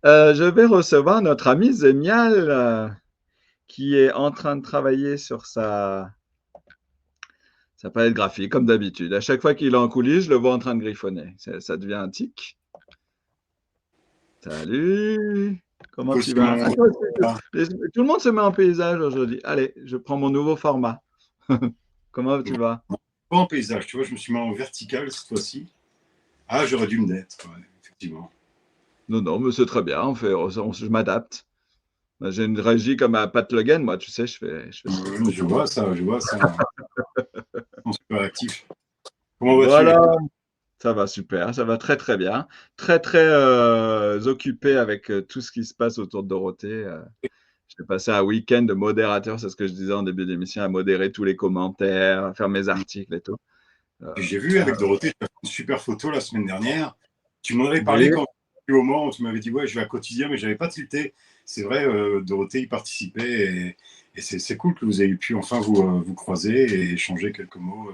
Je vais recevoir notre ami Zémial qui est en train de travailler sur sa palette graphique, comme d'habitude. À chaque fois qu'il est en coulisses, je le vois en train de griffonner. Ça devient un tic. Salut, comment tu Aussi, vas? Ah, toi aussi, ah, tout le monde se met en paysage aujourd'hui. Allez, je prends mon nouveau format. Comment tu vas? pas en paysage, tu vois, je me suis mis en vertical cette fois-ci. Ah, j'aurais dû me mettre, ouais, effectivement. Non, non, mais c'est très bien. Je m'adapte. J'ai une régie comme à Pat Le Guen, moi, tu sais, je fais ce que je veux. Je vois ça. On est super actif. Comment vas-tu? Voilà. Ça va super, ça va très très bien. Très très occupé avec tout ce qui se passe autour de Dorothée. J'ai passé un week-end de modérateur, c'est ce que je disais en début d'émission, à modérer tous les commentaires, à faire mes articles et tout. Euh, J'ai vu avec Dorothée, tu as fait une super photo la semaine dernière. Tu m'en avais oui, parlé quand au moment où tu m'avais dit, ouais, je vais à quotidien, mais je n'avais pas tilté. C'est vrai, Dorothée y participait et c'est cool que vous ayez pu enfin vous croiser et échanger quelques mots.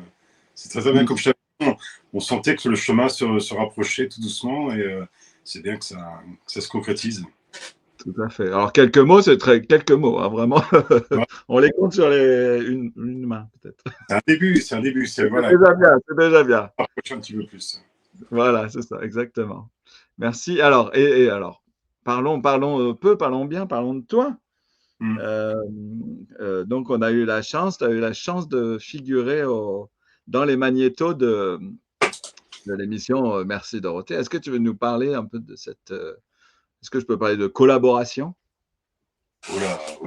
C'est très, très bien. mm, Comme je t'avais dit, on sentait que le chemin se rapprochait tout doucement et c'est bien que ça se concrétise. tout à fait. Alors quelques mots, c'est très quelques mots, hein, vraiment. Ouais, On les compte sur une main peut-être. c'est un début, c'est C'est voilà, déjà bien, c'est déjà bien. rapprocher un petit peu plus. Voilà, c'est ça, exactement. Merci. Alors, et alors, parlons bien, parlons de toi. Mm. Euh, donc, on a eu la chance, tu as eu la chance de figurer dans les magnétos de l'émission Merci Dorothée. Est-ce que tu veux nous parler un peu de est-ce que je peux parler de collaboration? Oh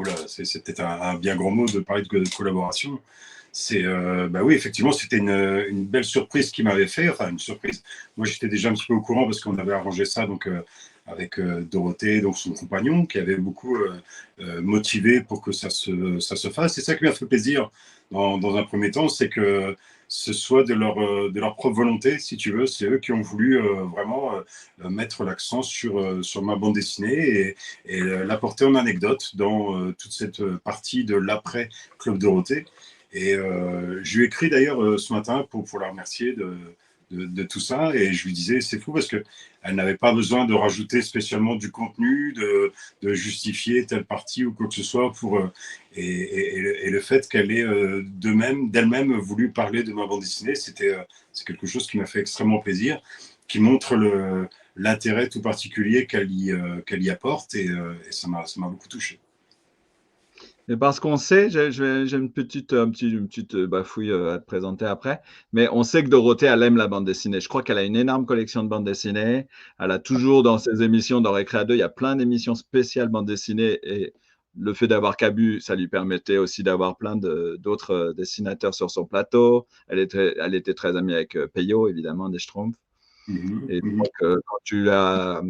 là, c'est peut-être un bien grand mot de parler de collaboration. Bah oui, effectivement, c'était une belle surprise qui m'avait fait. Enfin, une surprise. Moi, j'étais déjà un petit peu au courant parce qu'on avait arrangé ça donc avec Dorothée, donc son compagnon, qui avait beaucoup motivé pour que ça se fasse. C'est ça qui m'a fait plaisir dans un premier temps, c'est que ce soit de leur propre volonté, si tu veux. C'est eux qui ont voulu vraiment mettre l'accent sur ma bande dessinée et l'apporter en anecdote dans toute cette partie de l'après Club Dorothée. Et je lui ai écrit d'ailleurs ce matin pour la remercier de tout ça. Et je lui disais, c'est fou parce qu'elle n'avait pas besoin de rajouter spécialement du contenu, de justifier telle partie ou quoi que ce soit. Et le fait qu'elle ait d'elle-même voulu parler de ma bande dessinée, c'est quelque chose qui m'a fait extrêmement plaisir, qui montre l'intérêt tout particulier qu'elle y apporte. Et ça m'a beaucoup touché. Et parce qu'on sait, j'ai une petite bafouille à te présenter après, mais on sait que Dorothée, elle aime la bande dessinée. Je crois qu'elle a une énorme collection de bande dessinée. Elle a toujours dans ses émissions, dans Récréa 2, il y a plein d'émissions spéciales bande dessinée et le fait d'avoir Cabu, ça lui permettait aussi d'avoir plein d'autres dessinateurs sur son plateau. Elle était très amie avec Peyo, évidemment, des Schtroumpfs. Mhm, Et mhm. donc, quand tu lui as,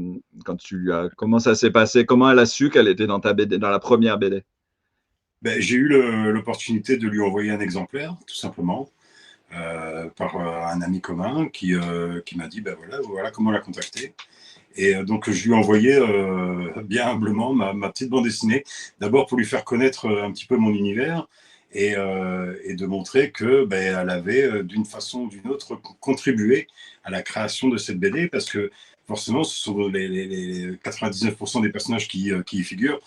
comment ça s'est passé? Comment elle a su qu'elle était dans ta BD, dans la première BD? Ben, j'ai eu l'opportunité de lui envoyer un exemplaire, tout simplement, par un ami commun qui m'a dit, ben voilà comment la contacter. Et donc, je lui ai envoyé bien humblement ma petite bande dessinée, d'abord pour lui faire connaître un petit peu mon univers et de montrer que ben, elle avait d'une façon ou d'une autre contribué à la création de cette BD parce que forcément, ce sont les 99% des personnages qui y figurent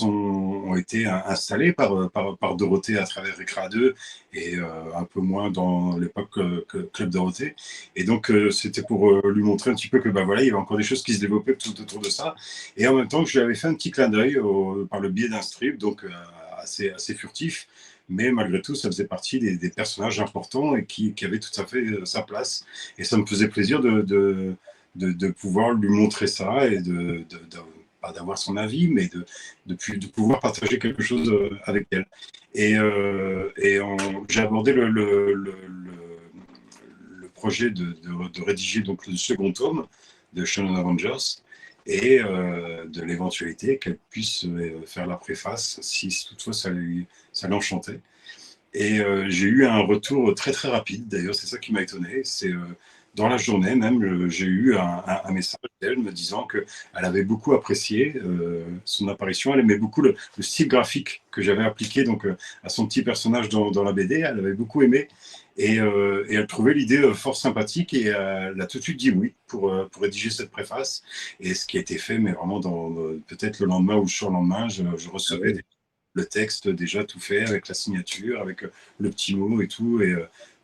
ont été installés par Dorothée à travers Recra 2 et un peu moins dans l'époque Club Dorothée. Et donc, c'était pour lui montrer un petit peu que bah, voilà, il y avait encore des choses qui se développaient tout autour de ça. Et en même temps, que je lui avais fait un petit clin d'œil par le biais d'un strip, donc assez furtif. Mais malgré tout, ça faisait partie des personnages importants et qui avaient tout à fait sa place. Et ça me faisait plaisir de pouvoir lui montrer ça et pas d'avoir son avis, mais de pouvoir partager quelque chose avec elle. Et j'ai abordé le projet de rédiger donc le second tome de Shonen Avengers et de l'éventualité qu'elle puisse faire la préface si toutefois ça l'enchantait. Et j'ai eu un retour très très rapide, d'ailleurs c'est ça qui m'a étonné, c'est dans la journée même, j'ai eu un message d'elle me disant qu'elle avait beaucoup apprécié son apparition. Elle aimait beaucoup le style graphique que j'avais appliqué donc, à son petit personnage dans la BD. Elle avait beaucoup aimé. Et elle trouvait l'idée fort sympathique et elle a tout de suite dit oui pour rédiger cette préface. Et ce qui a été fait, mais vraiment peut-être le lendemain ou le surlendemain, je recevais le texte déjà tout fait avec la signature, avec le petit mot et tout. Et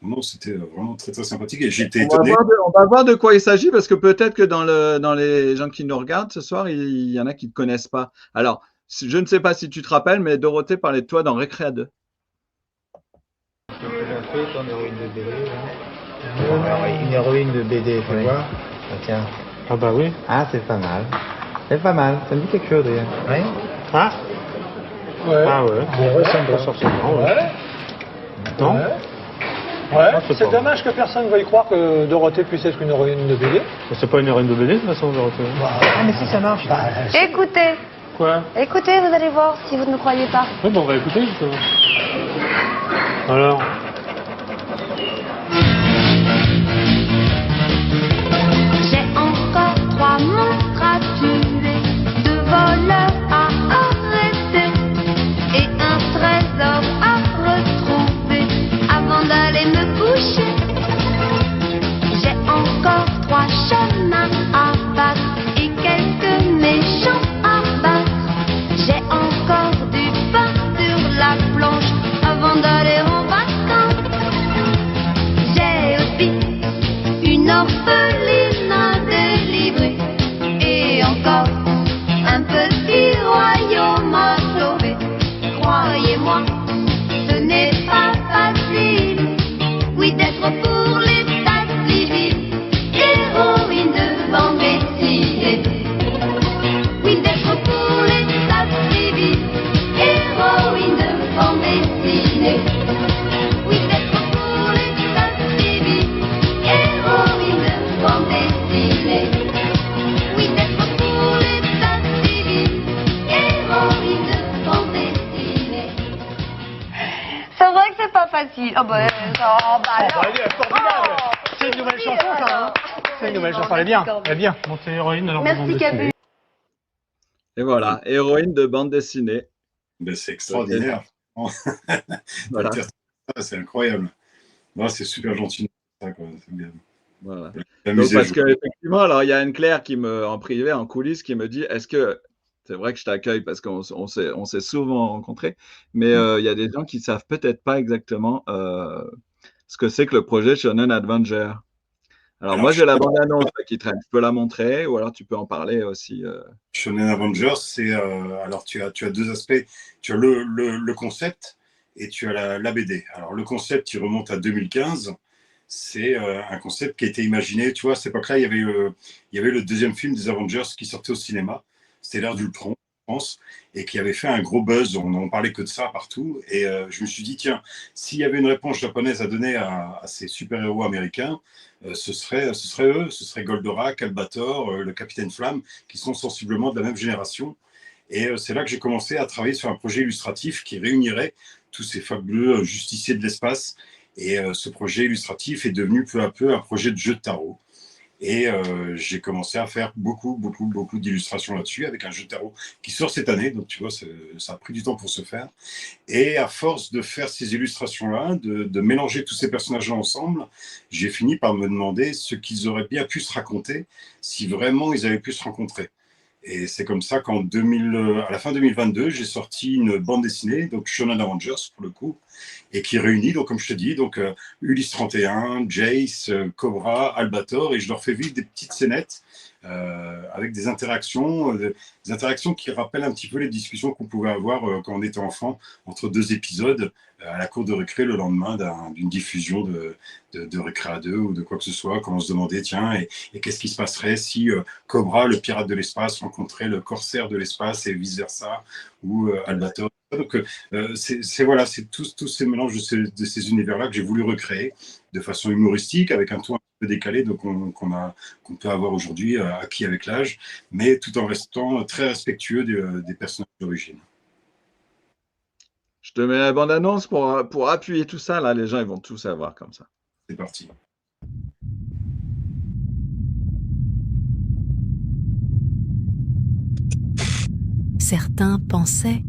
non, c'était vraiment très très sympathique. Et j'étais étonné. On va voir de quoi il s'agit parce que peut-être que dans les gens qui nous regardent ce soir, il y en a qui ne te connaissent pas. Alors, je ne sais pas si tu te rappelles, mais Dorothée parlait de toi dans Récréa 2. Ton héroïne de BD, une héroïne de BD, tu vois. Ah, tiens. Ah bah oui. Ah, c'est pas mal. C'est pas mal. Ça me dit quelque chose, d'ailleurs. Oui. Ah Ouais. Ah ouais. Ouais, ça me Pas va. forcément, ouais. Ouais. Non. Ouais. Ouais. Ah, c'est C'est pas dommage que personne ne veuille croire que Dorothée puisse être une héroïne de BD. C'est pas une héroïne de BD de toute façon, Dorothée. Ah, mais si ça marche. Écoutez, Quoi? écoutez, vous allez voir si vous ne me croyez pas. Oui, bon, on va écouter justement. Alors. J'ai encore 3 monstres à tuer, 2 voleurs à arrêter et un trésor à retrouver avant d'aller me coucher. J'ai encore 3 chemins à battre et quelques méchants à battre. J'ai encore du pain sur la planche avant d'aller en vacances. J'ai aussi une orpheline à délivrer et encore un petit royaume à sauver. Croyez-moi, ce n'est pas facile, oui, d'être pour l'état civil, héroïne de bande dessinée. Oui, d'être pour l'état civil, héroïne de bande dessinée. Oui, d'être pour l'état civil, héroïne de bande dessinée. Oui, d'être pour l'état civil, héroïne de bande dessinée. C'est vrai que c'est pas facile. Oh bah, elle est formidable. C'est une nouvelle chanson, ça, hein. C'est une nouvelle chanson. Elle est bien. Elle est bien. Bon, c'est héroïne alors. Merci Capu. Et voilà, héroïne de bande dessinée. Ben, c'est extraordinaire. Voilà. C'est incroyable. Non, c'est super gentil. Ça, quoi. C'est bien. Voilà. La Donc, musée parce joue. que effectivement, alors il y a Anne-Claire qui me, en privé, en coulisses, qui me dit, est-ce que c'est vrai que je t'accueille parce qu'on s'est souvent rencontrés, mais il y a des gens qui savent peut-être pas exactement ce que c'est que le projet Shonen Adventure. Alors moi, j'ai la bande-annonce qui traîne. Tu peux la montrer ou alors tu peux en parler aussi. Shonen Avengers, c'est alors tu as deux aspects. Tu as le concept et tu as la BD. Alors le concept, il remonte à 2015. C'est un concept qui a été imaginé. Tu vois, à cette époque-là, il y avait le deuxième film des Avengers qui sortait au cinéma. C'était l'ère d'Ultron, je pense, et qui avait fait un gros buzz. On n'en parlait que de ça partout. Et je me suis dit, tiens, s'il y avait une réponse japonaise à donner à ces super-héros américains, ce serait eux, ce serait Goldorak, Albator, le Capitaine Flamme, qui sont sensiblement de la même génération. Et c'est là que j'ai commencé à travailler sur un projet illustratif qui réunirait tous ces fabuleux justiciers de l'espace. Et ce projet illustratif est devenu peu à peu un projet de jeu de tarot. Et j'ai commencé à faire beaucoup d'illustrations là-dessus avec un jeu de tarot qui sort cette année. Donc, tu vois, ça a pris du temps pour se faire. Et à force de faire ces illustrations-là, de mélanger tous ces personnages-là ensemble, j'ai fini par me demander ce qu'ils auraient bien pu se raconter si vraiment ils avaient pu se rencontrer. Et c'est comme ça qu'à la fin 2022, j'ai sorti une bande dessinée, donc Shonen Avengers pour le coup, et qui réunit, donc comme je te dis, donc Ulysse 31, Jace, Cobra, Albator, et je leur fais vivre des petites scénettes avec des interactions qui rappellent un petit peu les discussions qu'on pouvait avoir quand on était enfant entre deux épisodes à la cour de récré le lendemain d'une diffusion de Récréa 2 ou de quoi que ce soit, quand on se demandait, tiens, et qu'est-ce qui se passerait si Cobra, le pirate de l'espace, rencontrait le corsaire de l'espace et vice-versa, ou Albator. Donc, c'est tous ces mélanges de ces univers-là que j'ai voulu recréer de façon humoristique, avec un ton un peu décalé qu'on peut avoir aujourd'hui, acquis avec l'âge, mais tout en restant très respectueux des personnages d'origine. Je te mets la bande-annonce pour appuyer tout ça. Là, les gens ils vont tout savoir comme ça. C'est parti. certains pensaient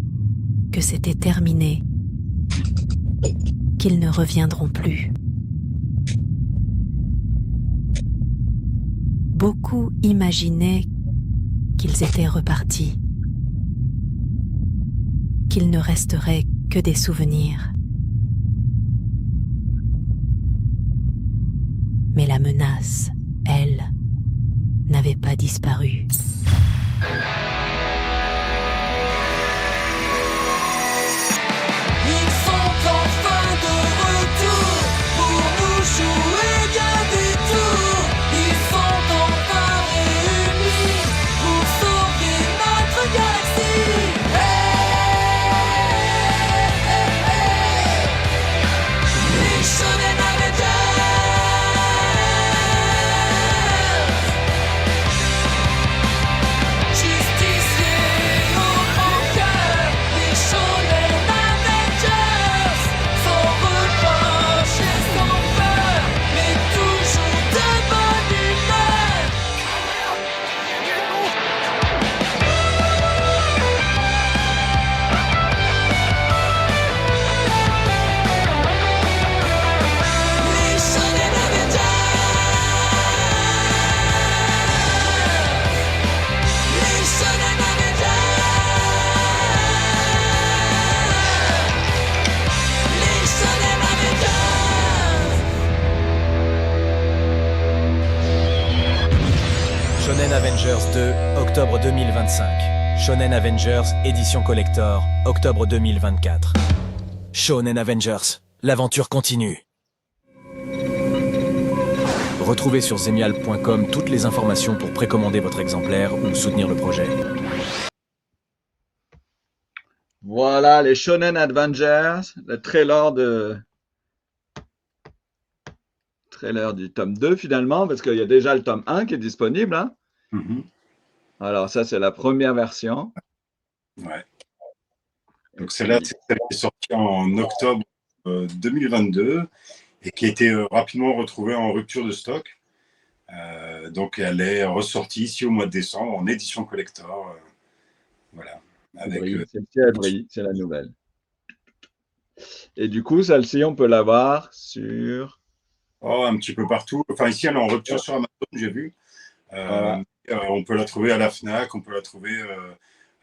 que c'était terminé, qu'ils ne reviendront plus. Beaucoup imaginaient qu'ils étaient repartis, qu'il ne resterait que des souvenirs. Mais la menace, elle, n'avait pas disparu. Ils sont enfin de retour pour nous jouer bien des tours. Ils sont enfin réunis pour sauver notre galaxie. Les Shonen Avengers, justiciers au grand cœur. Les Shonen Avengers, sans reproche et sans peur, mais toujours de bonne humeur. Les Shonen Avengers, les Shonen Avengers, les Shonen Avengers. Shonen Avengers 2, octobre 2025. Shonen Avengers, édition collector, octobre 2024. Shonen Avengers, l'aventure continue. Retrouvez sur zemial.com toutes les informations pour précommander votre exemplaire ou soutenir le projet. Voilà les Shonen Avengers, le trailer du tome 2 finalement, parce qu'il y a déjà le tome 1 qui est disponible. Hein. Mhm. Alors ça, c'est la première version. Ouais. Donc celle-là, c'est celle qui est sortie en octobre 2022 et qui a été rapidement retrouvée en rupture de stock. Donc elle est ressortie ici au mois de décembre en édition collector. Voilà. Avec, C'est le petit abri, c'est la nouvelle. Et du coup, celle-ci, on peut l'avoir sur... un petit peu partout. Enfin, ici, elle est en rupture sur Amazon, j'ai vu. Voilà. On peut la trouver à la FNAC, on peut la trouver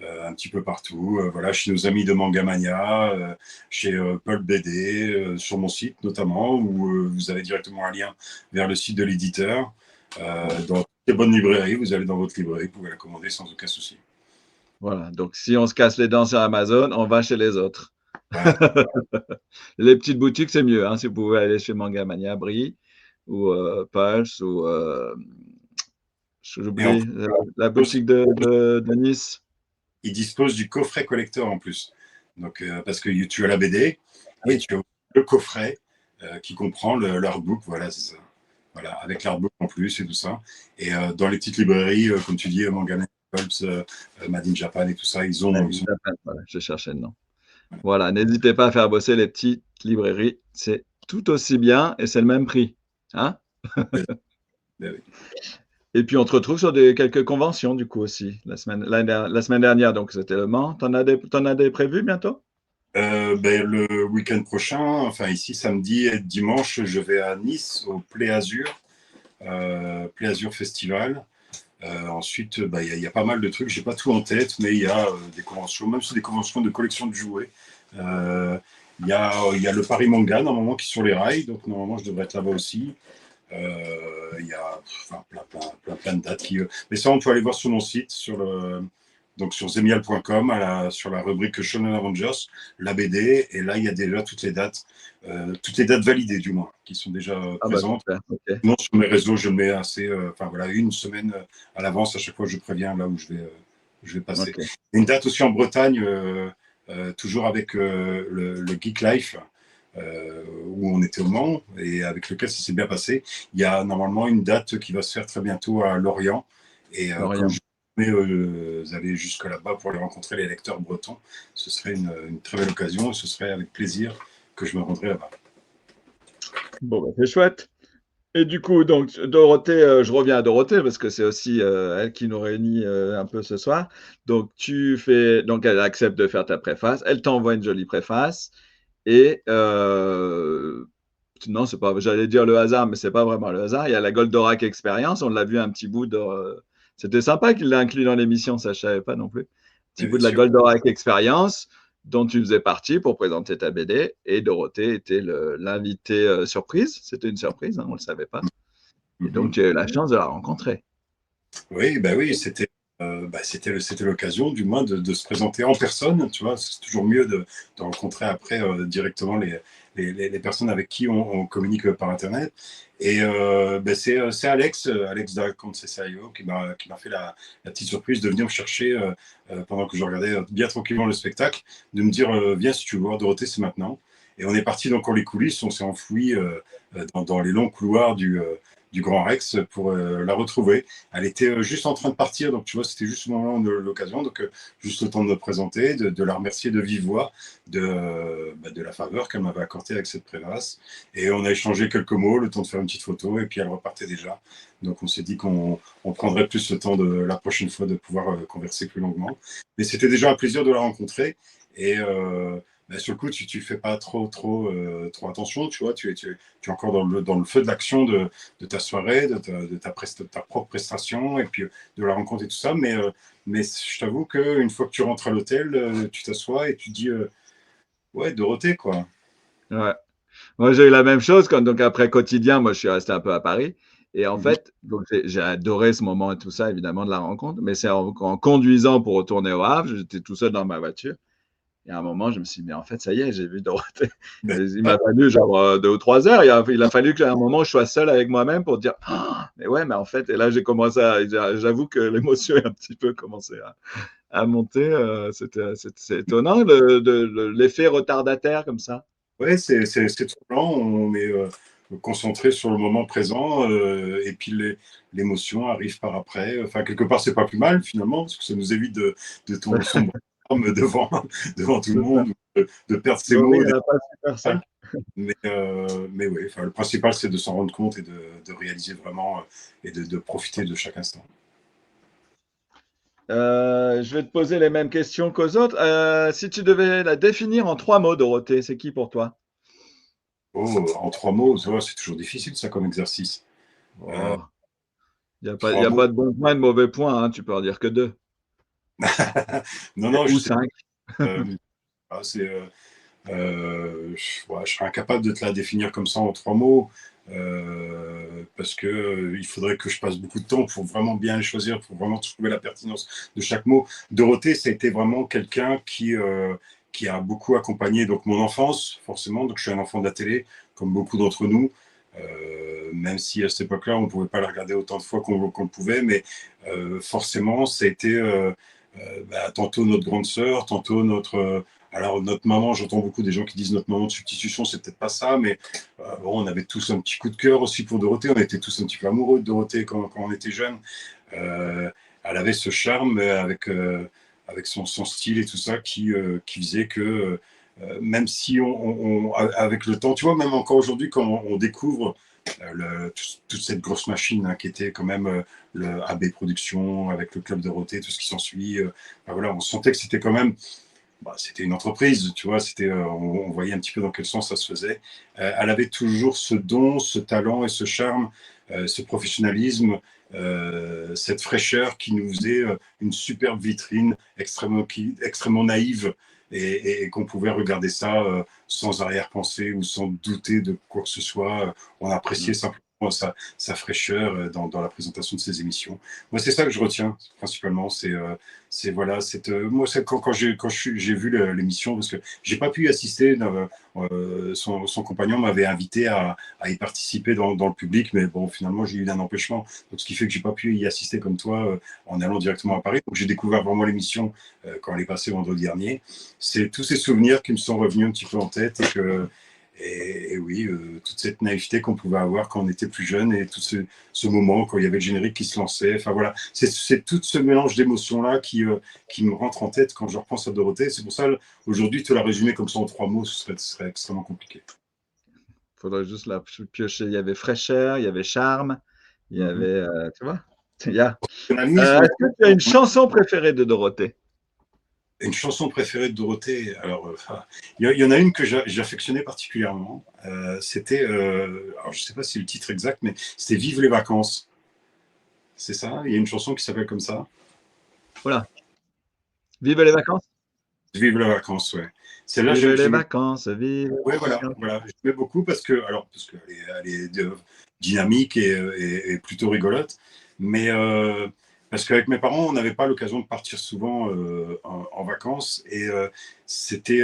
un petit peu partout. Voilà, chez nos amis de Mangamania, chez Pulp BD, sur mon site notamment, où vous avez directement un lien vers le site de l'éditeur. Dans toutes les bonnes librairies, vous allez dans votre librairie, vous pouvez la commander sans aucun souci. Voilà, donc si on se casse les dents sur Amazon, on va chez les autres. Ouais. Les petites boutiques, c'est mieux. Hein, si vous pouvez aller chez Mangamania, Brie, ou Pulse, ou j'oublie la boutique de Nice. Ils disposent du coffret collector en plus. Donc, parce que tu as la BD Oui. et tu as le coffret qui comprend l'artbook. Voilà, c'est ça. Voilà, avec l'artbook en plus et tout ça. Et dans les petites librairies, comme tu dis, Mangamania, Pulse, Made in Japan et tout ça, ils ont. Voilà, je cherchais le nom. Voilà, n'hésitez pas à faire bosser les petites librairies. C'est tout aussi bien et c'est le même prix. Hein? Ben oui. Et puis, on te retrouve sur quelques conventions, du coup, aussi. La semaine dernière, donc, c'était Le Mans. T'en as des prévus bientôt? Le week-end prochain, enfin ici, samedi et dimanche, je vais à Nice, au Play Azur Festival. Ensuite, il y a pas mal de trucs. Je n'ai pas tout en tête, mais il y a des conventions, même sur des conventions de collection de jouets. Il y a le Paris Manga, normalement, qui est sur les rails. Donc, normalement, je devrais être là-bas aussi. Il y a plein de dates. Mais ça, on peut aller voir sur mon site, donc sur zemial.com, sur la rubrique Shonen Avengers, la BD. Et là, il y a déjà toutes les dates validées, du moins, qui sont déjà présentes. Okay. Non, sur mes réseaux, je mets une semaine à l'avance. À chaque fois, je préviens là où je vais passer. Okay. Une date aussi en Bretagne, toujours avec le Geek Life, où on était au Mans et avec lequel ça s'est bien passé. Il y a normalement une date qui va se faire très bientôt à Lorient. Et comme je vous allez jusque là-bas pour aller rencontrer les lecteurs bretons, ce serait une très belle occasion. Ce serait avec plaisir que je me rendrai là-bas. Bon, c'est chouette. Et du coup, donc, Dorothée, je reviens à Dorothée parce que c'est aussi elle qui nous réunit un peu ce soir. Donc, donc elle accepte de faire ta préface. Elle t'envoie une jolie préface. Et non, c'est pas, j'allais dire le hasard, mais c'est pas vraiment le hasard. Il y a la Goldorak Experience. On l'a vu un petit bout de. C'était sympa qu'il l'ait inclus dans l'émission, ça je savais pas non plus. Petit bout Bien de la sûr. Goldorak Experience dont tu faisais partie pour présenter ta BD. Et Dorothée était l'invité surprise. C'était une surprise, hein, on le savait pas. Et donc, tu as eu la chance de la rencontrer. Oui, bah oui, c'était l'occasion, du moins, de se présenter en personne. Tu vois, c'est toujours mieux de rencontrer après directement les personnes avec qui on communique par Internet. Et c'est Alex d'Aconcesaio qui m'a fait la petite surprise de venir me chercher pendant que je regardais bien tranquillement le spectacle, de me dire viens si tu veux voir Dorothée, c'est maintenant. Et on est parti donc dans les coulisses, on s'est enfoui dans les longs couloirs du Grand Rex pour la retrouver. Elle était juste en train de partir, donc tu vois, c'était juste le moment de l'occasion, donc juste le temps de me présenter, de la remercier de vive voix de la faveur qu'elle m'avait accordée avec cette préface. Et on a échangé quelques mots, le temps de faire une petite photo, et puis elle repartait déjà. Donc on s'est dit qu'on prendrait plus le temps la prochaine fois de pouvoir converser plus longuement. Mais c'était déjà un plaisir de la rencontrer. Et sur le coup, tu fais pas trop attention, tu vois, tu es encore dans le feu de l'action de ta soirée, de ta propre prestation, et puis de la rencontre et tout ça. Mais je t'avoue qu'une fois que tu rentres à l'hôtel, tu t'assois et tu dis ouais, Dorothée, quoi. Ouais. Moi, j'ai eu la même chose. Donc, après quotidien, moi, je suis resté un peu à Paris. Et en fait, donc, j'ai adoré ce moment et tout ça, évidemment, de la rencontre. Mais c'est en conduisant pour retourner au Havre, j'étais tout seul dans ma voiture. Et à un moment, je me suis dit, mais en fait, ça y est, j'ai vu Dorothée. Mais, Il m'a fallu genre 2 ou 3 heures. Il a fallu qu'à un moment, je sois seul avec moi-même pour dire, ah, mais ouais, mais en fait, et là, j'ai commencé j'avoue que l'émotion est un petit peu commencé à monter. C'est étonnant, l'effet retardataire comme ça. ouais, c'est troublant. On est concentré sur le moment présent et puis l'émotion arrive par après. Enfin, quelque part, c'est pas plus mal finalement, parce que ça nous évite de tomber sombre devant tout le monde, de perdre ses mots. Il n'a pas su faire ça. Mais oui, enfin, le principal, c'est de s'en rendre compte et de réaliser vraiment et de profiter de chaque instant. Je vais te poser les mêmes questions qu'aux autres. Si tu devais la définir en 3 mots, Dorothée, c'est qui pour toi? Oh, en 3 mots, c'est toujours difficile ça comme exercice. Oh. Il n'y a 3 mots. pas de bon point et de mauvais point, hein. Tu peux en dire que 2. Non, Ou 5. Je serais incapable de te la définir comme ça en 3 mots. Parce que il faudrait que je passe beaucoup de temps pour vraiment bien les choisir, pour vraiment trouver la pertinence de chaque mot. Dorothée, ça a été vraiment quelqu'un qui a beaucoup accompagné donc mon enfance, forcément. Donc je suis un enfant de la télé, comme beaucoup d'entre nous. Même si à cette époque-là, on ne pouvait pas la regarder autant de fois qu'on le pouvait, mais forcément, ça a été tantôt notre grande sœur, tantôt alors, notre maman, j'entends beaucoup des gens qui disent notre maman de substitution, c'est peut-être pas ça, mais on avait tous un petit coup de cœur aussi pour Dorothée. On était tous un petit peu amoureux de Dorothée quand on était jeunes. Elle avait ce charme avec son style et tout ça qui faisait que même si avec le temps, tu vois, même encore aujourd'hui, quand on découvre toute cette grosse machine qui était quand même le AB Productions, avec le Club Dorothée, tout ce qui s'ensuit, voilà, on sentait que c'était quand même. C'était une entreprise, tu vois, on voyait un petit peu dans quel sens ça se faisait. Elle avait toujours ce don, ce talent et ce charme, ce professionnalisme, cette fraîcheur qui nous faisait une superbe vitrine extrêmement naïve et qu'on pouvait regarder ça sans arrière-pensée ou sans douter de quoi que ce soit. On appréciait simplement sa fraîcheur dans la présentation de ses émissions. Moi, c'est ça que je retiens principalement. Moi, quand j'ai vu l'émission, parce que j'ai pas pu y assister. Son compagnon m'avait invité à y participer dans le public, mais bon, finalement, j'ai eu un empêchement. Donc, ce qui fait que j'ai pas pu y assister comme toi en allant directement à Paris. Donc, j'ai découvert vraiment l'émission quand elle est passée vendredi dernier. C'est tous ces souvenirs qui me sont revenus un petit peu en tête et oui, toute cette naïveté qu'on pouvait avoir quand on était plus jeune et tout ce moment quand il y avait le générique qui se lançait. Enfin voilà, c'est tout ce mélange d'émotions-là qui me rentre en tête quand je repense à Dorothée. C'est pour ça, aujourd'hui, te la résumer comme ça en 3 mots, ce serait extrêmement compliqué. faudrait juste la piocher. Il y avait fraîcheur, il y avait charme, il y avait, tu vois. Est-ce que tu as une chanson préférée de Dorothée? Une chanson préférée de Dorothée, alors il y en a une que j'affectionnais particulièrement. C'était, alors je ne sais pas si le titre exact, mais c'était Vive les vacances. C'est ça? Il y a une chanson qui s'appelle comme ça. Voilà. Vive les vacances? Vive les vacances, ouais. Celle-là, vive les vacances, vive. Ouais, voilà. J'aimais beaucoup parce qu'elle est dynamique et plutôt rigolote. Mais parce qu'avec mes parents, on n'avait pas l'occasion de partir souvent en vacances. Et c'était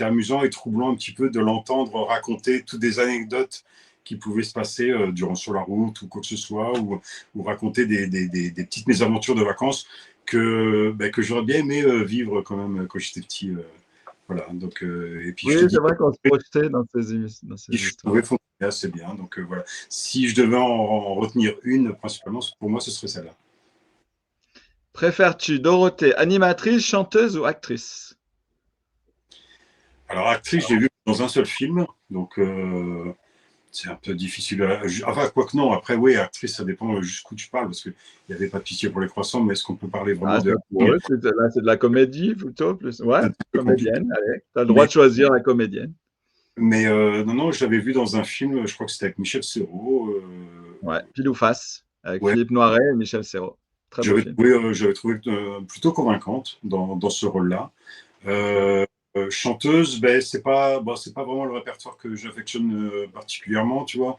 amusant et troublant un petit peu de l'entendre raconter toutes des anecdotes qui pouvaient se passer sur la route ou quoi que ce soit, ou raconter des petites mésaventures de vacances que j'aurais bien aimé vivre quand même quand j'étais petit. Voilà, donc, et puis oui, c'est vrai qu'on se projetait dans ces histoires. Je trouvais fonctionner assez bien. Donc voilà, si je devais en retenir une, principalement, pour moi, ce serait celle-là. Préfères-tu Dorothée animatrice, chanteuse ou actrice? Alors, actrice, j'ai vu dans un seul film, donc c'est un peu difficile. Enfin, quoi que non, après, oui, actrice, ça dépend jusqu'où tu parles, parce qu'il n'y avait pas de pitié pour les croissants, mais est-ce qu'on peut parler vraiment de. Ouais, c'est de la comédie plutôt. Plus. Ouais, comédienne, allez. Tu as le droit de choisir la comédienne. Mais non, je l'avais vu dans un film, je crois que c'était avec Michel Serrault. Ouais, Pile ou Face, avec Philippe Noiret et Michel Serrault. J'avais trouvé plutôt convaincante dans ce rôle-là. Chanteuse, c'est pas vraiment le répertoire que j'affectionne particulièrement, tu vois.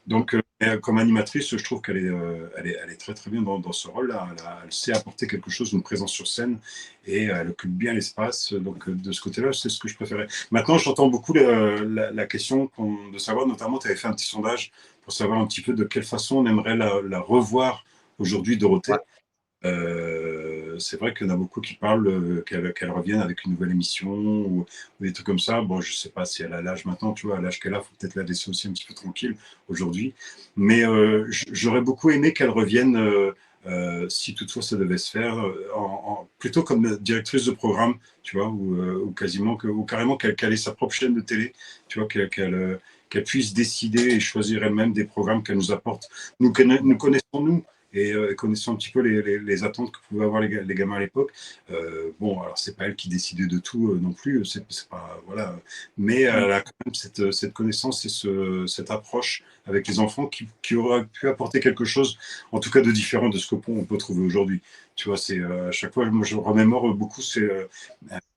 Donc, comme animatrice, je trouve qu'elle est très très bien dans ce rôle-là. Elle sait apporter quelque chose, une présence sur scène, et elle occupe bien l'espace. Donc, de ce côté-là, c'est ce que je préférais. Maintenant, j'entends beaucoup la question de savoir, notamment, tu avais fait un petit sondage pour savoir un petit peu de quelle façon on aimerait la revoir aujourd'hui, Dorothée. Ouais. C'est vrai qu'il y en a beaucoup qui parlent qu'elle revienne avec une nouvelle émission ou des trucs comme ça. Bon, je ne sais pas si elle a l'âge maintenant, tu vois, à l'âge qu'elle a, il faut peut-être la laisser aussi un petit peu tranquille aujourd'hui. Mais j'aurais beaucoup aimé qu'elle revienne, si toutefois ça devait se faire, plutôt comme directrice de programme, tu vois, ou carrément qu'elle ait sa propre chaîne de télé, tu vois, qu'elle puisse décider et choisir elle-même des programmes qu'elle nous apporte. Nous connaissons, nous, et connaissant un petit peu les attentes que pouvaient avoir les gamins à l'époque. Bon, alors c'est pas elle qui décidait de tout non plus, c'est pas, voilà. Mais elle a quand même cette connaissance et cette approche avec les enfants qui aurait pu apporter quelque chose, en tout cas de différent de ce qu'on peut trouver aujourd'hui. Tu vois, c'est à chaque fois, moi je remémore beaucoup,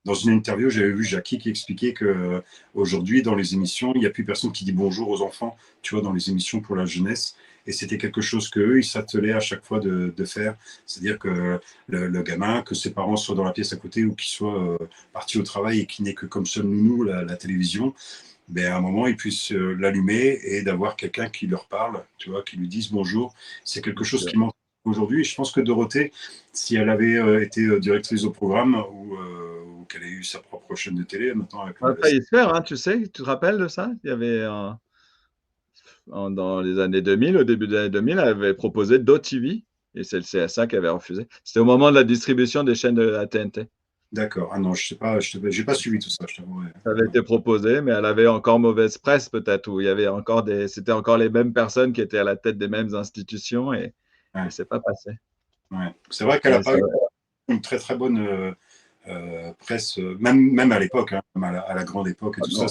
dans une interview, j'avais vu Jackie qui expliquait qu'aujourd'hui, dans les émissions, il n'y a plus personne qui dit bonjour aux enfants, tu vois, dans les émissions pour la jeunesse. Et c'était quelque chose qu'eux, ils s'attelaient à chaque fois de faire. C'est-à-dire que le gamin, que ses parents soient dans la pièce à côté ou qu'ils soient partis au travail et qu'il n'ait que comme seul nounou la télévision, à un moment, ils puissent l'allumer et d'avoir quelqu'un qui leur parle, tu vois, qui lui dise bonjour. C'est quelque chose qui manque aujourd'hui. Et je pense que Dorothée, si elle avait été directrice au programme ou qu'elle ait eu sa propre chaîne de télé, maintenant avec ça a failli se faire, hein, tu sais, tu te rappelles de ça? Il y avait dans les années 2000, au début des années 2000, elle avait proposé DoTV et c'est le CSA qui avait refusé. C'était au moment de la distribution des chaînes de la TNT. D'accord. Ah non, je sais pas, j'ai pas suivi tout ça, je t'avoue. Ça avait été proposé, mais elle avait encore mauvaise presse peut-être, où il y avait encore c'était encore les mêmes personnes qui étaient à la tête des mêmes institutions et c'est pas passé. Ouais. C'est vrai qu'elle a pas eu une très très bonne presse, même à l'époque, hein, même à la grande époque et tout ça.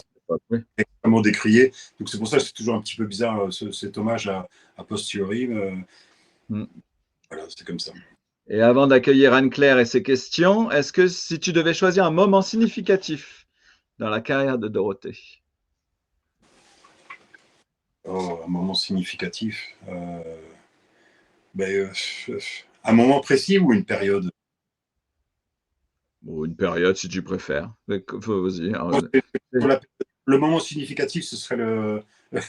Oui. Extrêmement décrié. Donc c'est pour ça que c'est toujours un petit peu bizarre cet hommage à posteriori. Voilà, c'est comme ça. Et avant d'accueillir Anne-Claire et ses questions, est-ce que si tu devais choisir un moment significatif dans la carrière de Dorothée? Oh, un moment significatif. Un moment précis ou une période? Ou une période si tu préfères. Vas-y. Le moment significatif, ce serait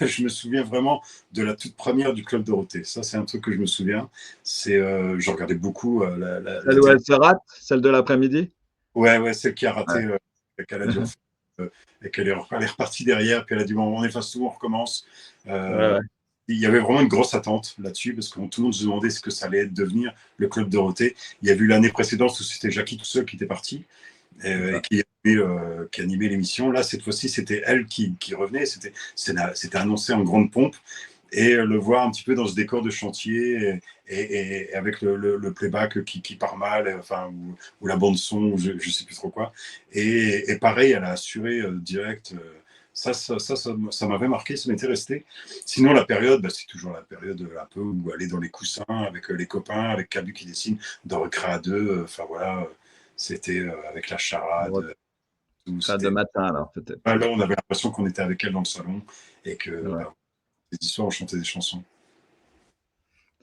je me souviens vraiment de la toute première du Club Dorothée. Ça, c'est un truc que je me souviens. Je regardais beaucoup. Celle où elle se rate, celle de l'après-midi? Ouais, celle qui a raté, qu'elle a dû et qu'elle est repartie derrière, puis elle a dit bon, on efface tout, on recommence. Il y avait vraiment une grosse attente là-dessus, parce que tout le monde se demandait ce que ça allait devenir le Club Dorothée. Il y a eu l'année précédente où c'était Jackie tout seul qui était parti, et qui qui animait l'émission. Là, cette fois-ci, c'était elle qui revenait. C'était annoncé en grande pompe. Et le voir un petit peu dans ce décor de chantier et avec le playback qui part mal, enfin, ou la bande-son, ou je ne sais plus trop quoi. Et pareil, elle a assuré direct. Ça m'avait marqué, ça m'était resté. Sinon, la période, c'est toujours la période un peu où aller dans les coussins avec les copains, avec Cabu qui dessine, dans Recréa 2. Enfin voilà, c'était avec la charade. Pas de matin, alors, peut-être. Là, on avait l'impression qu'on était avec elle dans le salon et que Ouais. les histoires, on chantait des chansons.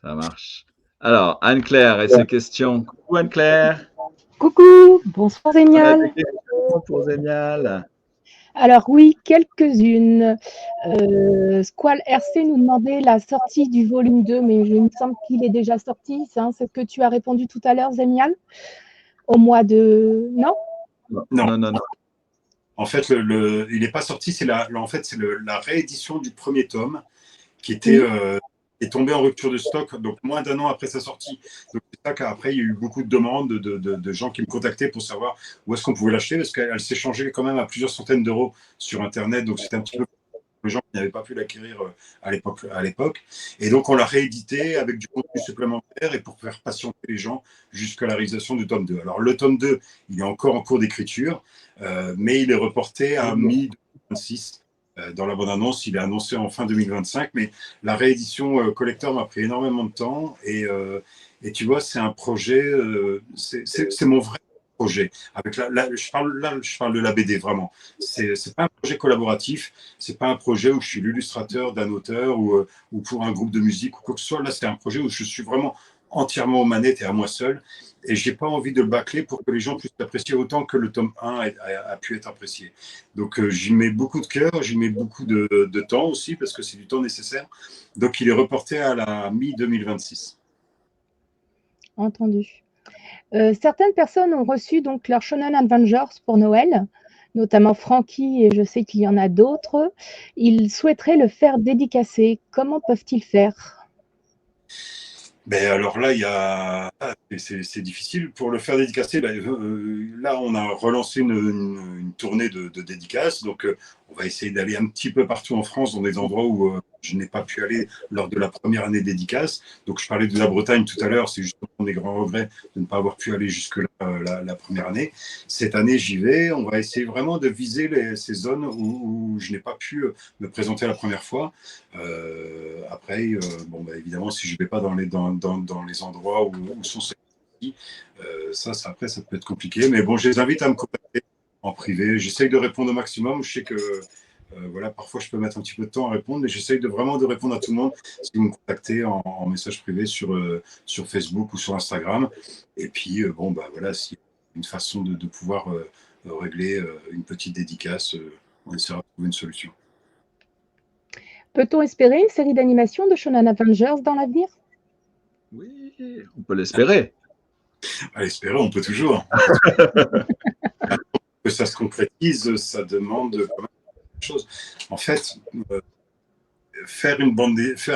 Ça marche. Alors, Anne-Claire et ses questions. Coucou Anne-Claire. Coucou, bonsoir On a Zénial. des questions pour Zénial. Alors oui, quelques-unes. Squall RC nous demandait la sortie du volume 2, mais il me semble qu'il est déjà sorti. C'est ce que tu as répondu tout à l'heure, Zénial? Au mois de... Non? Non. En fait, il n'est pas sorti. En fait, c'est la réédition du premier tome qui était... est tombé en rupture de stock, donc moins d'un an après sa sortie. Donc c'est ça qu'après, il y a eu beaucoup de demandes de gens qui me contactaient pour savoir où est-ce qu'on pouvait l'acheter, parce qu'elle s'est changée quand même à plusieurs centaines d'euros sur Internet, donc c'était un petit peu pour les gens qui n'avaient pas pu l'acquérir à l'époque. Et donc, on l'a réédité avec du contenu supplémentaire et pour faire patienter les gens jusqu'à la réalisation du tome 2. Alors, le tome 2, il est encore en cours d'écriture, mais il est reporté à mi-2026. Dans la bande-annonce, il est annoncé en fin 2025, mais la réédition collector m'a pris énormément de temps et tu vois, c'est un projet, c'est mon vrai projet. Avec je parle de la BD vraiment. C'est pas un projet collaboratif, c'est pas un projet où je suis l'illustrateur d'un auteur ou pour un groupe de musique ou quoi que ce soit. Là, c'est un projet où je suis vraiment entièrement aux manettes et à moi seul. Et j'ai pas envie de le bâcler pour que les gens puissent l'apprécier autant que le tome 1 a pu être apprécié. Donc j'y mets beaucoup de cœur, j'y mets beaucoup de temps aussi, parce que c'est du temps nécessaire. Donc il est reporté à la mi-2026. Entendu. Certaines personnes ont reçu donc leur Shonen Avengers pour Noël, notamment Francky, et je sais qu'il y en a d'autres. Ils souhaiteraient le faire dédicacer. Comment peuvent-ils faire? Ben alors là, c'est difficile pour le faire dédicacer. Là, on a relancé une tournée de dédicaces. Donc, on va essayer d'aller un petit peu partout en France, dans des endroits où je n'ai pas pu aller lors de la première année dédicace. Donc, je parlais de la Bretagne tout à l'heure. C'est justement mes grands regrets de ne pas avoir pu aller jusque-là la première année. Cette année, j'y vais. On va essayer vraiment de viser ces zones où je n'ai pas pu me présenter la première fois. Après, évidemment, si je ne vais pas dans les endroits où sont ces après, ça peut être compliqué. Mais bon, je les invite à me contacter en privé. J'essaye de répondre au maximum. Je sais que parfois, je peux mettre un petit peu de temps à répondre, mais j'essaye vraiment de répondre à tout le monde si vous me contactez en message privé sur Facebook ou sur Instagram. Et puis, s'il y a une façon de pouvoir régler une petite dédicace, on essaiera de trouver une solution. Peut-on espérer une série d'animation de Shonen Avengers dans l'avenir? Oui, on peut l'espérer. À l'espérer, on peut toujours. Que ça se concrétise, ça demande quand même quelque chose. En fait, faire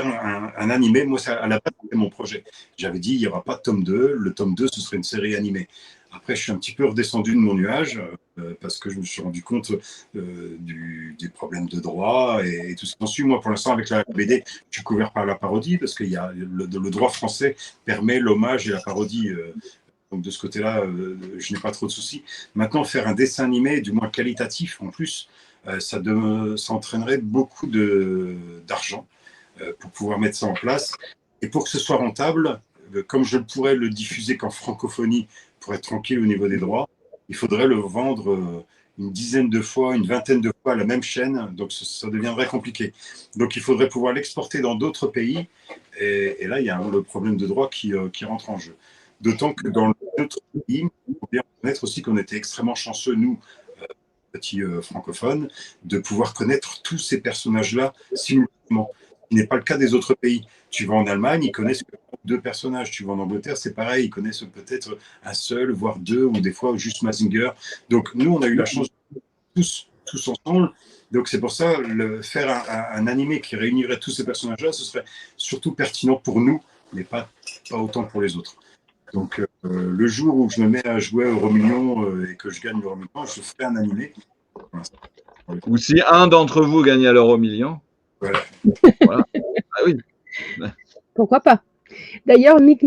un animé, moi, à la base, c'était mon projet. J'avais dit, il n'y aura pas de tome 2. Le tome 2, ce serait une série animée. Après, je suis un petit peu redescendu de mon nuage parce que je me suis rendu compte des problèmes de droit et tout ce qui en suit. Moi, pour l'instant, avec la BD, je suis couvert par la parodie parce que le droit français permet l'hommage et la parodie. Donc, de ce côté-là, je n'ai pas trop de soucis. Maintenant, faire un dessin animé, du moins qualitatif en plus, ça entraînerait beaucoup d'argent pour pouvoir mettre ça en place. Et pour que ce soit rentable, comme je pourrais le diffuser qu'en francophonie pour être tranquille au niveau des droits, il faudrait le vendre une dizaine de fois, une vingtaine de fois à la même chaîne, donc ça deviendrait compliqué. Donc il faudrait pouvoir l'exporter dans d'autres pays, et là il y a le problème de droit qui rentre en jeu. D'autant que dans d'autres pays, il faut bien reconnaître aussi qu'on était extrêmement chanceux, nous, petits francophones, de pouvoir connaître tous ces personnages-là simultanément. Ce n'est pas le cas des autres pays. Tu vas en Allemagne, ils connaissent que 2 personnages. Tu vas en Angleterre, c'est pareil, ils connaissent peut-être un seul, voire 2, ou des fois juste Mazinger. Donc nous, on a eu la chance tous ensemble. Donc c'est pour ça, faire un animé qui réunirait tous ces personnages-là, ce serait surtout pertinent pour nous, mais pas autant pour les autres. Donc, le jour où je me mets à jouer au Euromillions et que je gagne l'Euromillion, je ferai un animé. Ou si un d'entre vous gagne l'Euro-million. Voilà. Voilà. Ah oui. Pourquoi pas? D'ailleurs, Mick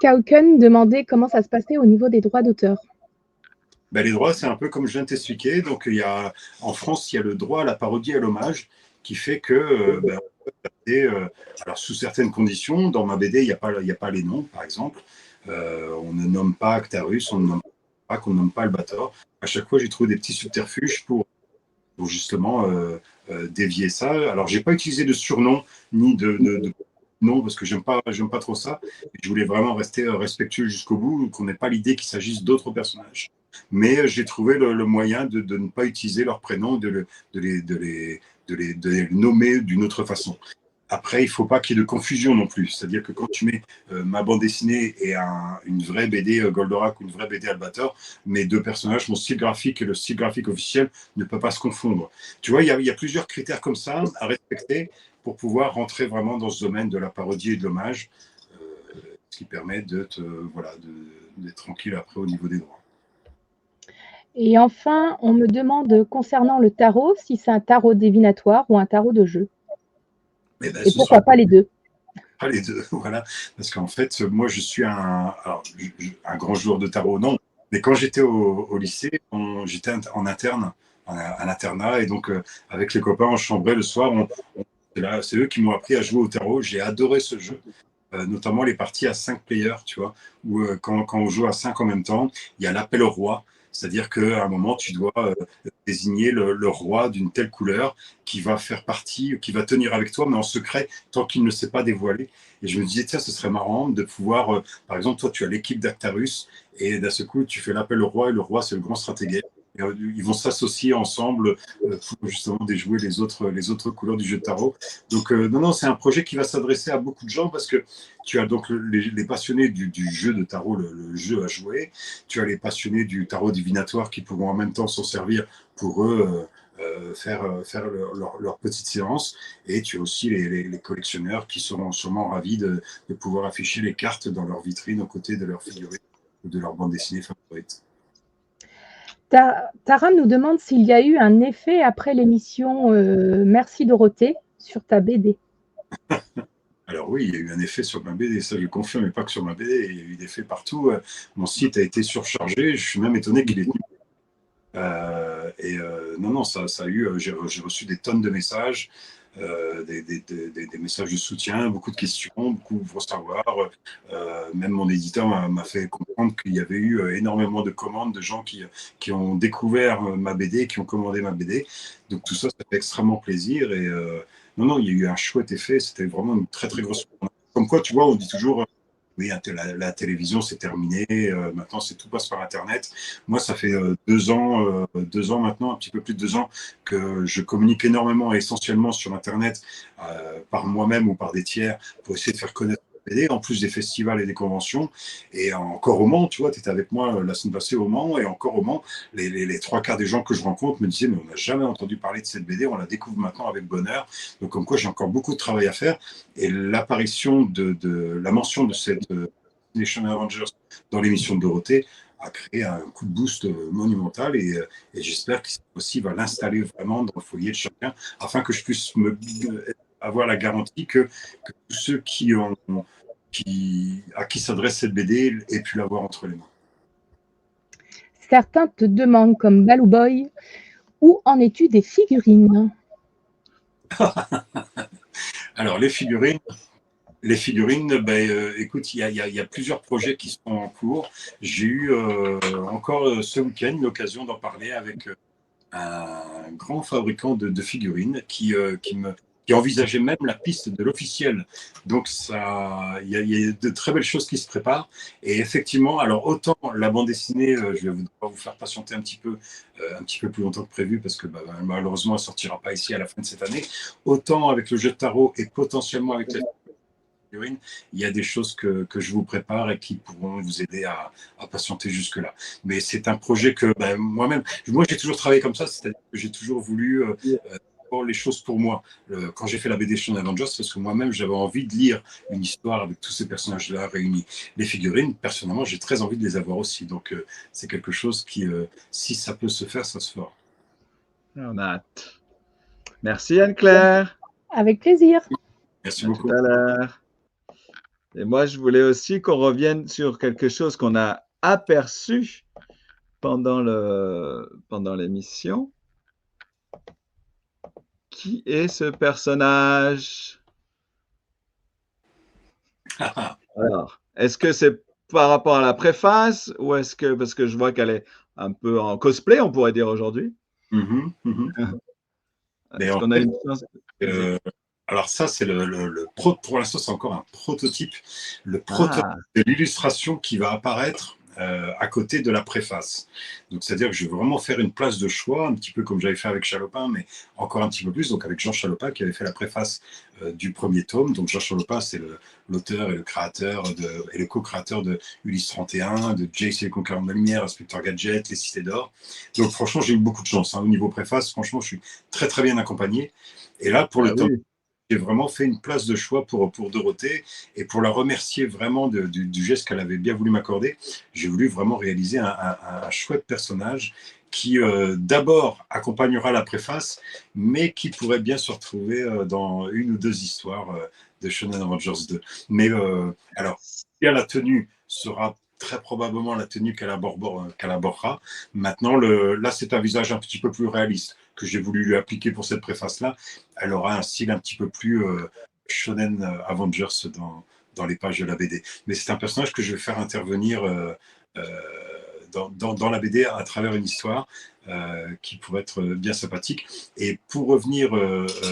Kauken demandait comment ça se passait au niveau des droits d'auteur. Ben, les droits, c'est un peu comme je viens de t'expliquer. Donc, en France, il y a le droit à la parodie et à l'hommage qui fait que, on peut adapter, alors sous certaines conditions, dans ma BD, il n'y a pas les noms, par exemple. On ne nomme pas Actarus, on ne nomme pas qu'on ne nomme pas Albator. À chaque fois, j'ai trouvé des petits subterfuges pour justement dévier ça. Alors, j'ai pas utilisé de surnom ni de nom parce que j'aime pas trop ça. Je voulais vraiment rester respectueux jusqu'au bout, qu'on n'ait pas l'idée qu'il s'agisse d'autres personnages. Mais j'ai trouvé le moyen de ne pas utiliser leur prénom, de les nommer d'une autre façon. Après, il ne faut pas qu'il y ait de confusion non plus. C'est-à-dire que quand tu mets ma bande dessinée et une vraie BD Goldorak ou une vraie BD Albator, mes deux personnages, mon style graphique et le style graphique officiel ne peuvent pas se confondre. Tu vois, il y a plusieurs critères comme ça à respecter pour pouvoir rentrer vraiment dans ce domaine de la parodie et de l'hommage, ce qui permet d'être tranquille après au niveau des droits. Et enfin, on me demande concernant le tarot, si c'est un tarot divinatoire ou un tarot de jeu. Et pourquoi pas les deux? Pas les deux, voilà. Parce qu'en fait, moi, je suis un grand joueur de tarot, non. Mais quand j'étais au lycée, j'étais en interne, à l'internat, et donc avec les copains, on chambrait le soir. C'est eux qui m'ont appris à jouer au tarot. J'ai adoré ce jeu. Notamment les parties à 5 players, tu vois, où quand on joue à 5 en même temps, il y a l'appel au roi. C'est-à-dire qu'à un moment, tu dois désigner le roi d'une telle couleur qui va faire partie, qui va tenir avec toi, mais en secret, tant qu'il ne s'est pas dévoilé. Et je me disais, tiens, ce serait marrant de pouvoir, par exemple, toi, tu as l'équipe d'Actarus, et d'un seul coup, tu fais l'appel au roi, et le roi, c'est le grand stratège. Et, ils vont s'associer ensemble pour justement déjouer les autres couleurs du jeu de tarot. Donc, non, c'est un projet qui va s'adresser à beaucoup de gens parce que tu as donc les passionnés du jeu de tarot, le jeu à jouer. Tu as les passionnés du tarot divinatoire qui pourront en même temps s'en servir pour eux faire leur petite séance. Et tu as aussi les collectionneurs qui seront sûrement ravis de pouvoir afficher les cartes dans leur vitrine aux côtés de leur figurine ou de leur bande dessinée favorite. Tara nous demande s'il y a eu un effet après l'émission Merci Dorothée sur ta BD. Alors oui, il y a eu un effet sur ma BD, ça je le confirme, mais pas que sur ma BD, il y a eu des effets partout. Mon site a été surchargé, je suis même étonné qu'il ait tenu. Non, ça a eu, j'ai reçu des tonnes de messages, des messages de soutien, beaucoup de questions, beaucoup pour savoir. Même mon éditeur m'a fait comprendre qu'il y avait eu énormément de commandes de gens qui ont découvert ma BD, qui ont commandé ma BD. Donc tout ça, ça fait extrêmement plaisir. Et non, il y a eu un chouette effet. C'était vraiment une très, très grosse. Comme quoi, tu vois, on dit toujours, oui, la télévision, c'est terminé. Maintenant, tout passe par Internet. Moi, ça fait 2 ans maintenant, un petit peu plus de 2 ans, que je communique énormément et essentiellement sur Internet par moi-même ou par des tiers pour essayer de faire connaître la BD, en plus des festivals et des conventions. Et encore au Mans, tu vois, tu étais avec moi la semaine passée au Mans, et encore au Mans, les 3/4 des gens que je rencontre me disaient, mais on n'a jamais entendu parler de cette BD, on la découvre maintenant avec bonheur. Donc, comme quoi, j'ai encore beaucoup de travail à faire. Et l'apparition de la mention de cette Nation Avengers dans l'émission de Dorothée a créé un coup de boost monumental, et j'espère que aussi va l'installer vraiment dans le foyer de chacun, afin que je puisse avoir la garantie que tous ceux à qui s'adresse cette BD aient pu l'avoir entre les mains. Certains te demandent, comme Baloo Boy, où en es-tu des figurines? Alors, les figurines, écoute, il y a plusieurs projets qui sont en cours. J'ai eu encore ce week-end l'occasion d'en parler avec un grand fabricant de figurines qui envisageait même la piste de l'officiel. Donc, il y a de très belles choses qui se préparent. Et effectivement, alors autant la bande dessinée, je vais vous faire patienter un petit peu plus longtemps que prévu, parce que malheureusement, elle ne sortira pas ici à la fin de cette année. Autant avec le jeu de tarot et potentiellement avec la figurine, il y a des choses que je vous prépare et qui pourront vous aider à patienter jusque-là. Mais c'est un projet que moi j'ai toujours travaillé comme ça, c'est-à-dire que j'ai toujours voulu d'abord les choses pour moi. Quand j'ai fait la BD Shonen Avengers, parce que moi-même, j'avais envie de lire une histoire avec tous ces personnages-là réunis. Les figurines, personnellement, j'ai très envie de les avoir aussi. Donc, c'est quelque chose qui, si ça peut se faire, ça se fera. On a hâte. Merci Anne-Claire. Avec plaisir. Merci À beaucoup. tout à l'heure. Et moi, je voulais aussi qu'on revienne sur quelque chose qu'on a aperçu pendant l'émission. Qui est ce personnage? Alors, est-ce que c'est par rapport à la préface ou est-ce que, parce que je vois qu'elle est un peu en cosplay, on pourrait dire aujourd'hui. Est-ce qu'on a une chance? Alors ça, c'est pour l'instant, c'est encore un prototype. Le prototype de l'illustration qui va apparaître à côté de la préface. Donc, c'est-à-dire que je vais vraiment faire une place de choix, un petit peu comme j'avais fait avec Chalopin, mais encore un petit peu plus, donc avec Jean Chalopin qui avait fait la préface du premier tome. Donc, Jean Chalopin, c'est l'auteur et le créateur et le co-créateur de Ulysse 31, de Jace et le Conquérant de la Lumière, Inspecteur Gadget, Les Cités d'Or. Donc, franchement, j'ai eu beaucoup de chance. Au niveau préface, franchement, je suis très, très bien accompagné. Et là, pour le tome, j'ai vraiment fait une place de choix pour Dorothée et pour la remercier vraiment du geste qu'elle avait bien voulu m'accorder. J'ai voulu vraiment réaliser un chouette personnage qui d'abord accompagnera la préface, mais qui pourrait bien se retrouver dans une ou deux histoires de Shonen Avengers 2. Mais alors, la tenue sera très probablement la tenue qu'elle abordera. Maintenant, là, c'est un visage un petit peu plus réaliste que j'ai voulu lui appliquer pour cette préface-là. Elle aura un style un petit peu plus Shonen Avengers dans les pages de la BD. Mais c'est un personnage que je vais faire intervenir dans la BD à travers une histoire qui pourrait être bien sympathique. Et pour revenir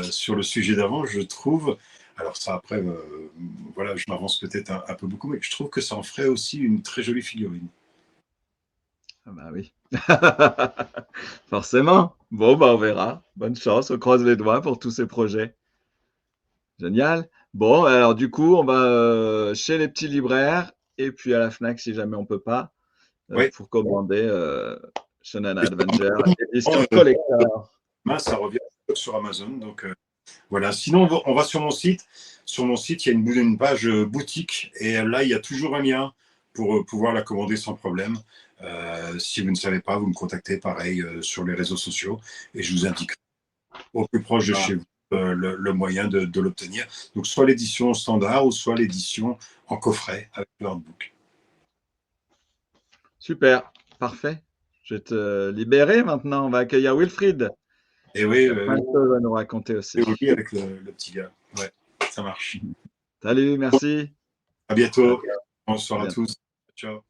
sur le sujet d'avant, je trouve... Alors ça, après, voilà, je m'avance peut-être un peu beaucoup, mais je trouve que ça en ferait aussi une très jolie figurine. Ah bah oui. Forcément. Bon, bah on verra. Bonne chance, on croise les doigts pour tous ces projets. Génial. Bon, alors du coup, on va chez les petits libraires et puis à la FNAC si jamais on ne peut pas, pour commander Shonen Adventure édition collector. Ça revient sur Amazon, donc... Voilà. Sinon, on va sur mon site. Sur mon site, il y a une page boutique et là, il y a toujours un lien pour pouvoir la commander sans problème. Si vous ne savez pas, vous me contactez pareil sur les réseaux sociaux et je vous indique au plus proche de chez vous le moyen de l'obtenir. Donc, soit l'édition standard ou soit l'édition en coffret avec le hardbook. Super, parfait. Je vais te libérer maintenant. On va accueillir Wilfried. Et oui, plein de choses à nous raconter aussi. Et oui, avec le petit gars. Ouais, ça marche. Salut, merci. À bientôt. Bonsoir à tous. Ciao.